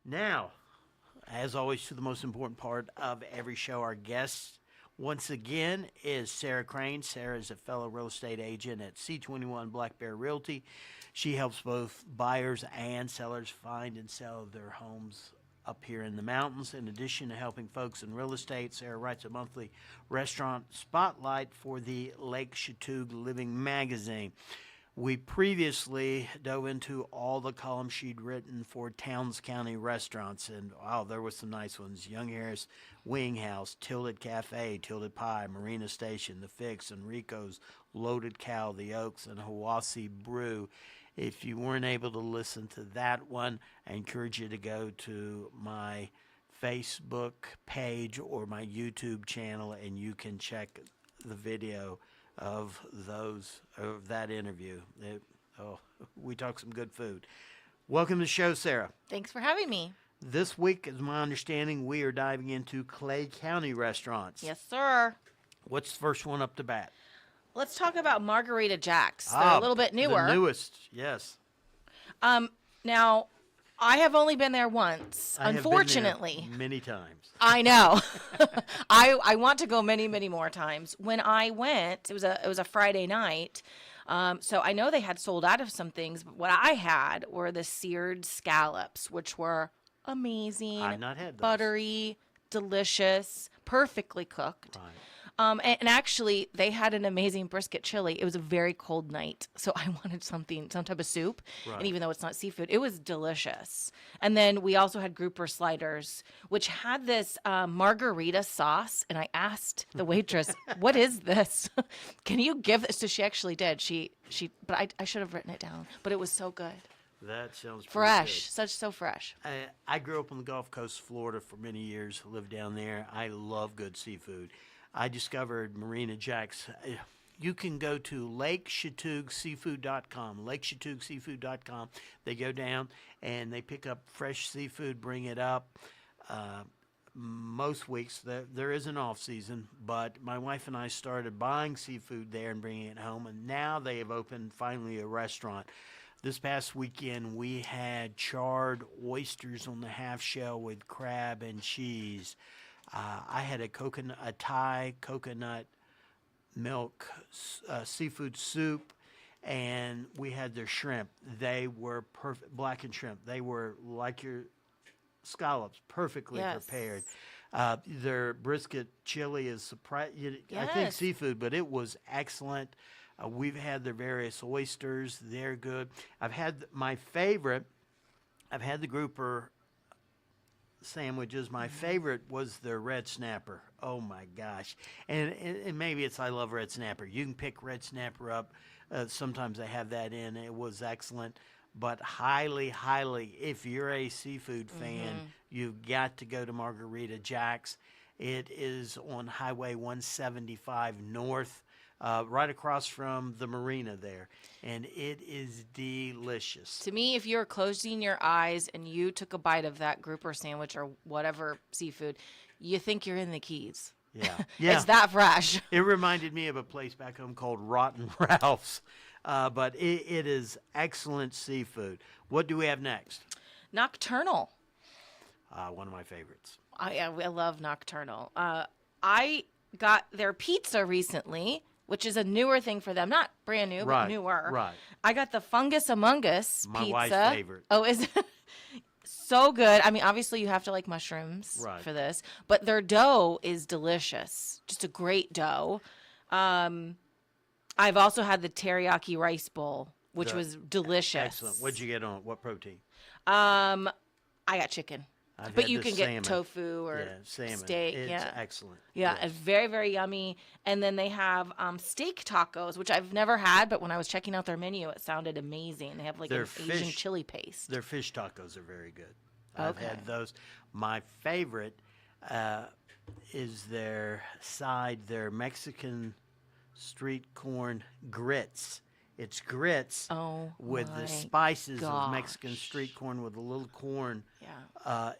Now, as always, to the most important part of every show, our guest once again is Sarah Crain. Sarah is a fellow real estate agent at C21 Black Bear Realty. She helps both buyers and sellers find and sell their homes up here in the mountains. In addition to helping folks in real estate, Sarah writes a monthly restaurant spotlight for the Lake Chatuge Living magazine. We previously dove into all the columns she'd written for Towns County restaurants, and wow, there were some nice ones. Young Harris Wing House, Tilted Cafe, Tilted Pie, Marina Station, The Fix, Enrico's, Loaded Cow, The Oaks, and Hawassi Brew. If you weren't able to listen to that one, I encourage you to go to my Facebook page or my YouTube channel, and you can check the video of that interview. We talked some good food. Welcome to the show, Sarah. Thanks for having me. This week, is my understanding, we are diving into Clay County restaurants. Yes, sir. What's the first one up to bat? Let's talk about Margarita Jack's. They're a little bit newer. The newest, yes. Now, I have only been there once, I unfortunately. have been there many times. I know. I want to go many, many more times. When I went, it was a Friday night, so I know they had sold out of some things, but what I had were the seared scallops, which were amazing. I've not had those. Buttery, delicious, perfectly cooked. Right. And actually, they had an amazing brisket chili. It was a very cold night, so I wanted some type of soup. Right. And even though it's not seafood, it was delicious. And then we also had grouper sliders, which had this margarita sauce. And I asked the waitress, "What is this? Can you give this?" So she actually did. But I should have written it down. But it was so good. That sounds pretty fresh, good. so fresh. I grew up on the Gulf Coast of Florida for many years. Lived down there. I love good seafood. I discovered Marina Jack's. You can go to LakeChatugeSeafood.com, LakeChatugeSeafood.com. They go down and they pick up fresh seafood, bring it up. Most weeks, there is an off season, but my wife and I started buying seafood there and bringing it home, and now they have opened finally a restaurant. This past weekend, we had charred oysters on the half shell with crab and cheese. I had a Thai coconut milk seafood soup, and we had their shrimp. They were perfect, blackened shrimp. They were like your scallops, perfectly prepared. Their brisket chili is surprising. I think seafood, but it was excellent. We've had their various oysters. They're good. I've had the grouper sandwiches. My favorite was their red snapper. Oh my gosh. And maybe it's I love red snapper. You can pick red snapper up. Sometimes they have that in. It was excellent. But highly, if you're a seafood fan, you've got to go to Margarita Jack's. It is on Highway 175 North, right across from the marina there. And it is delicious. To me, if you're closing your eyes and you took a bite of that grouper sandwich or whatever seafood, you think you're in the Keys. Yeah. It's that fresh. It reminded me of a place back home called Rotten Ralph's. But it is excellent seafood. What do we have next? Nocturnal. One of my favorites. I love Nocturnal. I got their pizza recently, which is a newer thing for them. Not brand new, but newer. Right. I got the Fungus Among Us My pizza. wife's favorite. Oh, is it? So good. I mean, obviously you have to like mushrooms for this, but their dough is delicious. Just a great dough. I've also had the teriyaki rice bowl, which was delicious. Excellent. What'd you get on it? What protein? I got chicken. But you can salmon. Get tofu or salmon. Steak. It's excellent. Yeah, it's very, very yummy. And then they have steak tacos, which I've never had, but when I was checking out their menu, it sounded amazing. They have like an Asian chili paste. Their fish tacos are very good. I've had those. My favorite is their Mexican street corn grits. It's grits with the spices of Mexican street corn with a little corn. Yeah.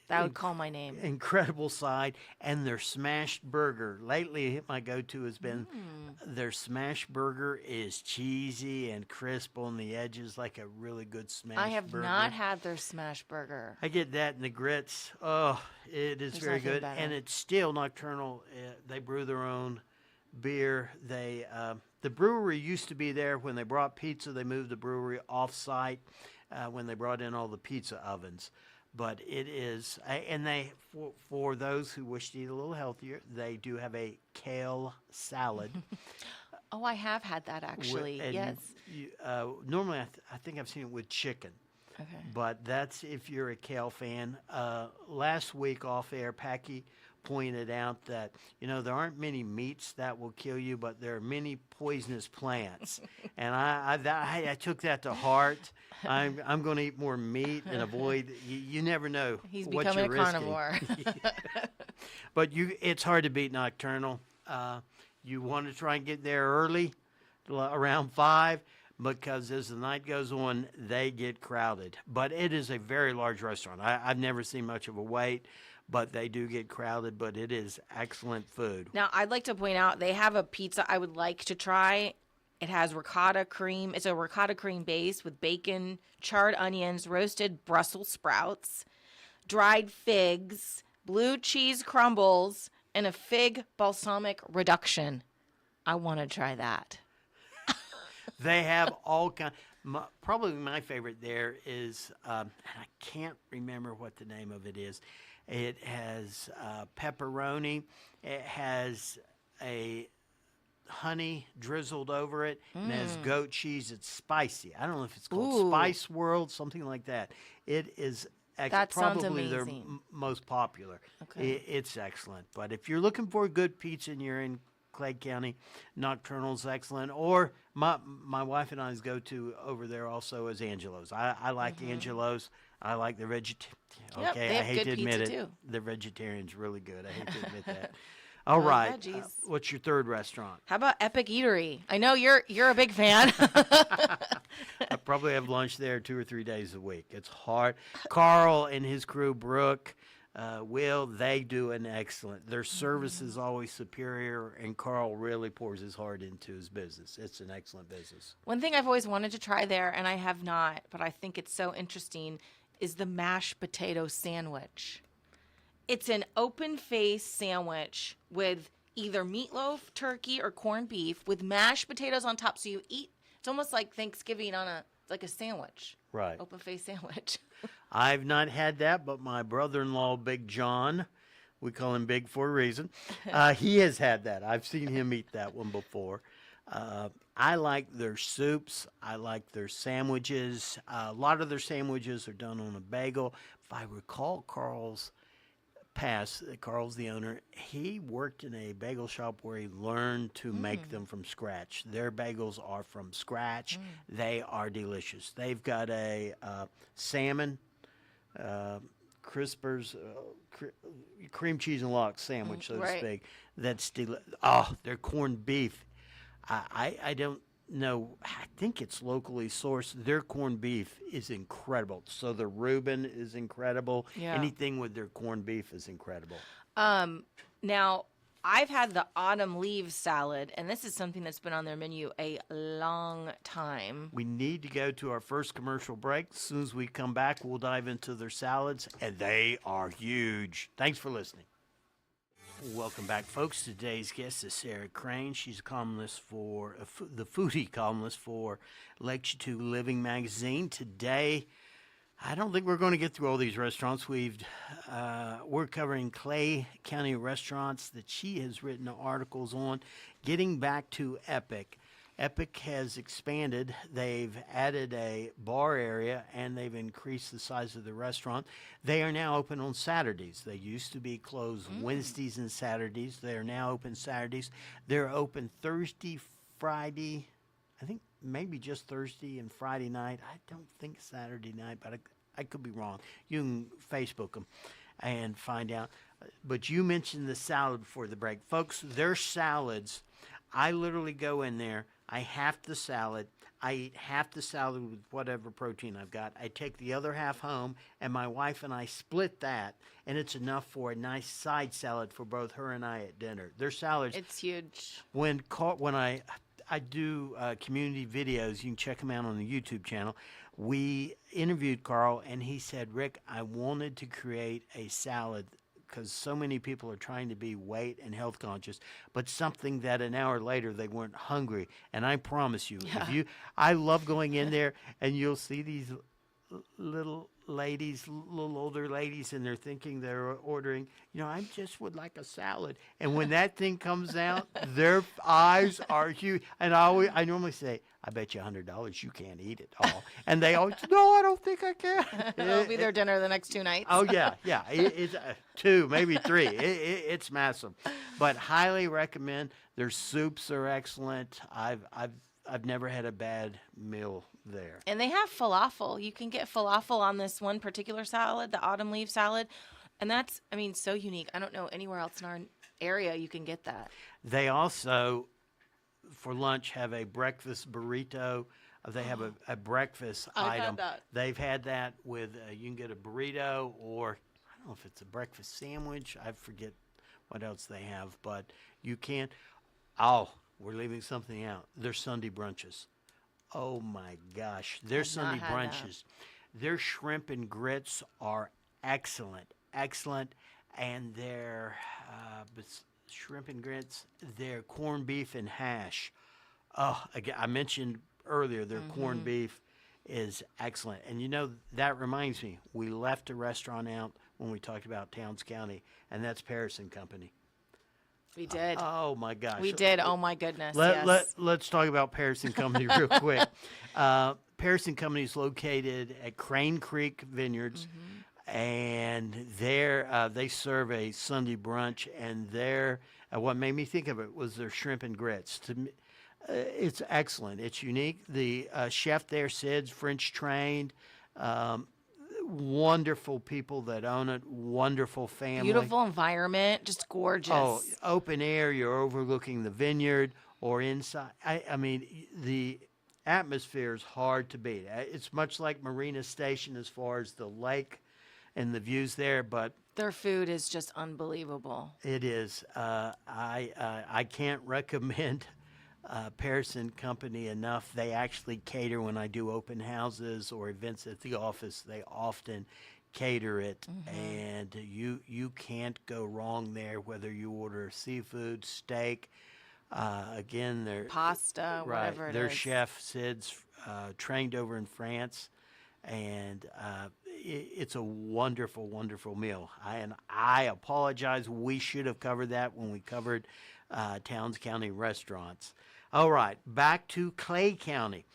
That would call my name. incredible side, and their smashed burger. Lately, my go-to has been their smashed burger is cheesy and crisp on the edges, like a really good smashed I have burger. not had their smash burger. I get that in the grits. Oh, it is There's very nothing good, better. and it's still Nocturnal. They brew their own beer. The brewery used to be there when they brought pizza. They moved the brewery off-site when they brought in all the pizza ovens. But it is, and they for those who wish to eat a little healthier, they do have a kale salad. Oh, I have had that actually. And Yes. normally, I think I've seen it with chicken. Okay. But that's if you're a kale fan. Last week off air, Packy pointed out that there aren't many meats that will kill you, but there are many poisonous plants, and I took that to heart. I'm going to eat more meat and avoid. You never know. He's what becoming you're a carnivore. But it's hard to beat Nocturnal. You want to try and get there early, around 5. Because as the night goes on, they get crowded. But it is a very large restaurant. I've never seen much of a wait, but they do get crowded. But it is excellent food. Now, I'd like to point out they have a pizza I would like to try. It has ricotta cream. It's a ricotta cream base with bacon, charred onions, roasted Brussels sprouts, dried figs, blue cheese crumbles, and a fig balsamic reduction. I want to try that. They have all kind. Probably my favorite there is, and I can't remember what the name of it is. It has pepperoni. It has a honey drizzled over it, and it has goat cheese. It's spicy. I don't know if it's called Spice World, something like that. It is That sounds probably their amazing. most popular. Okay. It's excellent. But if you're looking for a good pizza and you're in Clay County, Nocturnal's excellent. Or my wife and I's go-to over there also is Angelo's. I like Angelo's. I like the vegetarian. Yep, Okay, they I have hate good to admit pizza, it. too. The vegetarian's really good. I hate to admit that. All right. veggies. What's your third restaurant? How about Epic Eatery? I know you're a big fan. I probably have lunch there 2 or 3 days a week. It's hard. Carl and his crew, Brooke, Will, they do an excellent. Their service is always superior, and Carl really pours his heart into his business. It's an excellent business. One thing I've always wanted to try there, and I have not, but I think it's so interesting, is the mashed potato sandwich. It's an open-faced sandwich with either meatloaf, turkey, or corned beef with mashed potatoes on top. So you eat, it's almost like Thanksgiving like a sandwich. Right. Open-faced sandwich. I've not had that, but my brother-in-law, Big John, we call him Big for a reason, he has had that. I've seen him eat that one before. I like their soups. I like their sandwiches. A lot of their sandwiches are done on a bagel. If I recall Carl's the owner, he worked in a bagel shop where he learned to make them from scratch. Their bagels are from scratch. They are delicious. They've got a salmon, crispers, cream cheese and lox sandwich, so to right. speak. That's their corned beef. I don't know. I think it's locally sourced. Their corned beef is incredible. So the Reuben is incredible. Yeah. Anything with their corned beef is incredible. Now, I've had the autumn leaves salad, and this is something that's been on their menu a long time. We need to go to our first commercial break. As soon as we come back, we'll dive into their salads, and they are huge. Thanks for listening. Welcome back, folks. Today's guest is Sarah Crain. She's a columnist for the foodie columnist for Lake Chatuge Living magazine. Today, I don't think we're going to get through all these restaurants. We're covering Clay County restaurants that she has written articles on. Getting back to Epic. Epic has expanded. They've added a bar area, and they've increased the size of the restaurant. They are now open on Saturdays. They used to be closed Wednesdays and Saturdays. They are now open Saturdays. They're open Thursday, Friday, I think maybe just Thursday and Friday night. I don't think Saturday night, but I could be wrong. You can Facebook them and find out. But you mentioned the salad before the break. Folks, their salads, I literally go in there. I half the salad. I eat half the salad with whatever protein I've got. I take the other half home, and my wife and I split that, and it's enough for a nice side salad for both her and I at dinner. Their salads, It's huge. when I do community videos, you can check them out on the YouTube channel. We interviewed Carl, and he said, Rick, I wanted to create a salad because so many people are trying to be weight and health conscious, but something that an hour later they weren't hungry. And I promise you, I love going in there, and you'll see these little ladies, little older ladies, and they're thinking they're ordering, I just would like a salad. And when that thing comes out, their eyes are huge. And I normally say, I bet you $100 you can't eat it all. And they always, no, I don't think I can. It'll be their dinner the next 2 nights. Oh yeah. It's 2, maybe 3. It's massive, but highly recommend. Their soups are excellent. I've never had a bad meal there. And they have falafel. You can get falafel on this one particular salad, the autumn leaf salad. And that's, so unique. I don't know anywhere else in our area you can get that. They also, for lunch, have a breakfast burrito. They have a breakfast I've item. had that. They've had that with, you can get a burrito, or I don't know if it's a breakfast sandwich. I forget what else they have, but you can. Oh, we're leaving something out. Their Sunday brunches. Oh my gosh, their Sunday had that. brunches. Their shrimp and grits are excellent, and their shrimp and grits, their corned beef and hash. Oh, again, I mentioned earlier their corned beef is excellent. And that reminds me, we left a restaurant out when we talked about Towns County, and that's Paris and Company. We did. Oh my gosh. We did. Oh my goodness. Yes. Let's talk about Paris and Company real quick. Paris and Company is located at Crane Creek Vineyards, and they serve a Sunday brunch. And what made me think of it was their shrimp and grits. To me, it's excellent. It's unique. The chef there, Sid's French trained. Wonderful people that own it. Wonderful family. Beautiful environment, just gorgeous. Oh, open air. You're overlooking the vineyard or inside. The atmosphere is hard to beat. It's much like Marina Station as far as the lake and the views there, but their food is just unbelievable. it is. I can't recommend Paris and Company enough. They actually cater when I do open houses or events at the office. They often cater it, and you can't go wrong there. Whether you order seafood, steak, again, their Pasta, whatever it is. Their chef Sid's trained over in France, and it's a wonderful, wonderful meal. And I apologize. We should have covered that when we covered Towns County restaurants. All right, back to Clay County.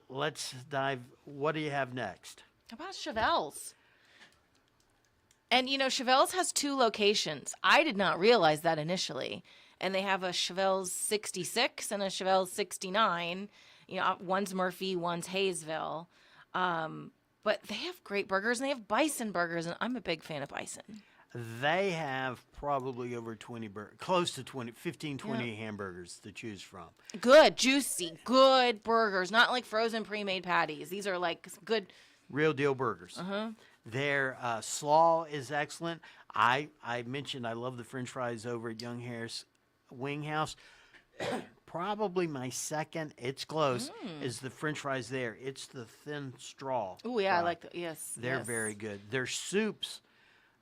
Let's dive. What do you have next? How about Chevelle's? And Chevelle's has 2 locations. I did not realize that initially. And they have a Chevelle's 66 and a Chevelle's 69. One's Murphy, one's Hayesville. But they have great burgers, and they have bison burgers, and I'm a big fan of bison. They have probably over 20 close to 15, 20 hamburgers to choose from. Good, juicy, good burgers. Not like frozen pre-made patties. These are like good. Real deal burgers. Their slaw is excellent. I mentioned I love the French fries over at Young Harris Wing House. Probably my second, it's close, is the French fries there. It's the thin straw. Oh, yeah, fry. I like that. Yes. They're very good. Their soups,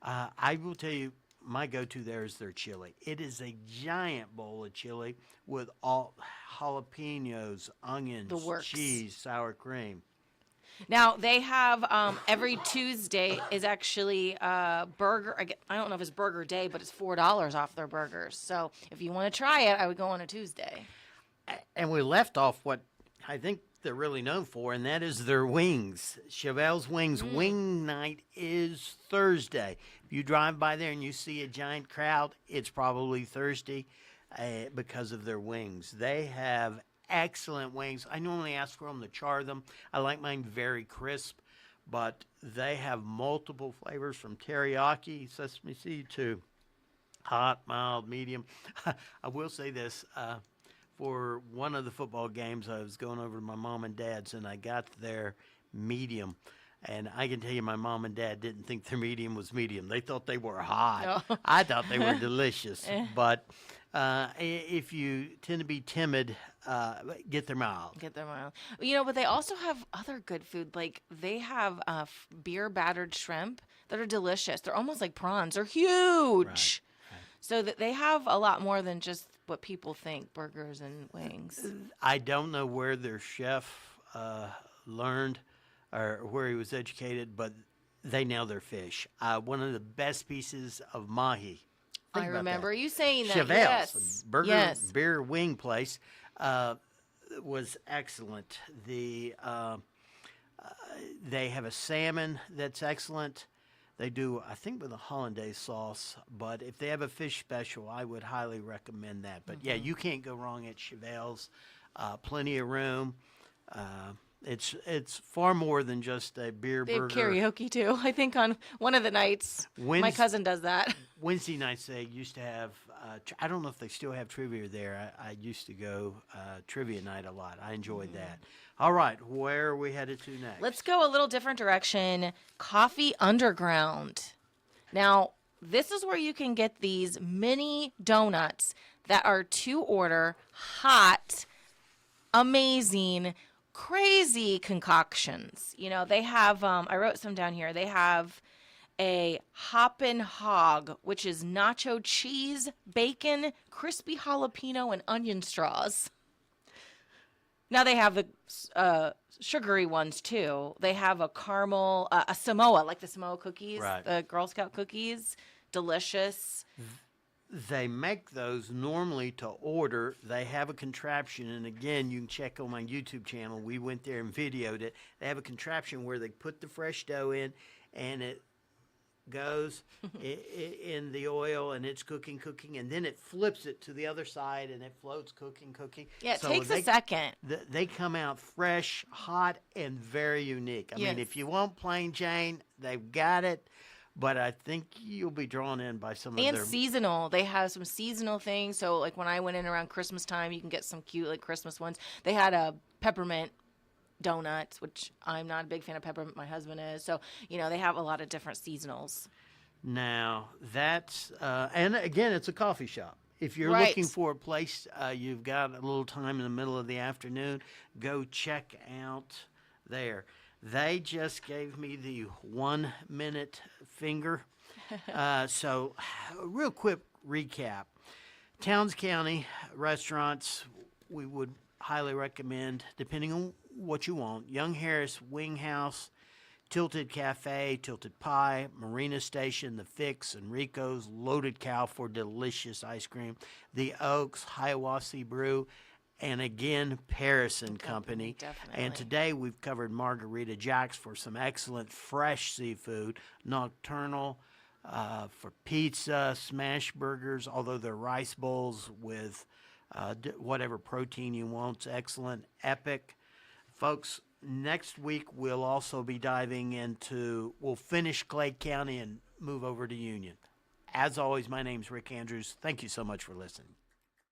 I will tell you, my go-to there is their chili. It is a giant bowl of chili with all jalapenos, onions, The works. cheese, sour cream. Now, they have every Tuesday is actually burger. I don't know if it's burger day, but it's $4 off their burgers. So if you want to try it, I would go on a Tuesday. And we left off what I think they're really known for, and that is their wings. Chevelle's Wings Wing Night is Thursday. If you drive by there and you see a giant crowd, it's probably Thursday because of their wings. They have excellent wings. I normally ask for them to char them. I like mine very crisp, but they have multiple flavors from teriyaki, sesame seed to hot, mild, medium. I will say this. for one of the football games. I was going over to my mom and dad's, and I got their medium. And I can tell you, my mom and dad didn't think their medium was medium. They thought they were hot. Oh. I thought they were delicious. But if you tend to be timid, get their mild. Get them out. You know, but they also have other good food. Like they have beer battered shrimp that are delicious. They're almost like prawns. They're huge. Right. So that they have a lot more than just what people think, burgers and wings. I don't know where their chef learned or where he was educated, but they nail their fish. One of the best pieces of mahi. I remember you saying that. Chevelle's, Yes. a burger, Yes. beer, wing place, was excellent. They have a salmon that's excellent. They do, I think, with a hollandaise sauce. But if they have a fish special, I would highly recommend that. But yeah, you can't go wrong at Chevelle's. Plenty of room. It's far more than just a beer They have burger. karaoke too. I think on one of the nights, my cousin does that. Wednesday nights they used to have. I don't know if they still have trivia there. I used to go trivia night a lot. I enjoyed that. All right, where are we headed to next? Let's go a little different direction. Coffee Underground. Now, this is where you can get these mini donuts that are to order, hot, amazing, crazy concoctions. You know, they have, I wrote some down here. They have a Hoppin' Hog, which is nacho cheese, bacon, crispy jalapeno, and onion straws. Now they have the sugary ones too. They have a caramel, a Samoa, like the Samoa cookies, Right. the Girl Scout cookies. Delicious. They make those normally to order. They have a contraption, and again, you can check on my YouTube channel. We went there and videoed it. They have a contraption where they put the fresh dough in, and it goes in the oil, and it's cooking, and then it flips it to the other side, and it floats cooking. Yeah, it So takes they, a second. They come out fresh, hot, and very unique. I mean, Yes. if you want plain Jane, they've got it. But I think you'll be drawn in by some of And their seasonal. They have some seasonal things. So, like when I went in around Christmas time, you can get some cute, like Christmas ones. They had a peppermint donut, which I'm not a big fan of peppermint. My husband is. So, you know, they have a lot of different seasonals. Now that's and again, it's a coffee shop. If you're Right. looking for a place, you've got a little time in the middle of the afternoon, go check out there. They just gave me the 1 minute finger. So, real quick recap. Towns County restaurants, we would highly recommend, depending on what you want. Young Harris Wing House, Tilted Cafe, Tilted Pie, Marina Station, The Fix, Enrico's, Loaded Cow for delicious ice cream, The Oaks, Hiawassee Brew, and again, Paris and Company. Definitely. And today we've covered Margarita Jack's for some excellent fresh seafood, Nocturnal for pizza, smash burgers, although they're rice bowls with whatever protein you want's excellent. Epic. Folks, next week we'll also be diving into, we'll finish Clay County and move over to Union. As always, my name's Rick Andrews. Thank you so much for listening.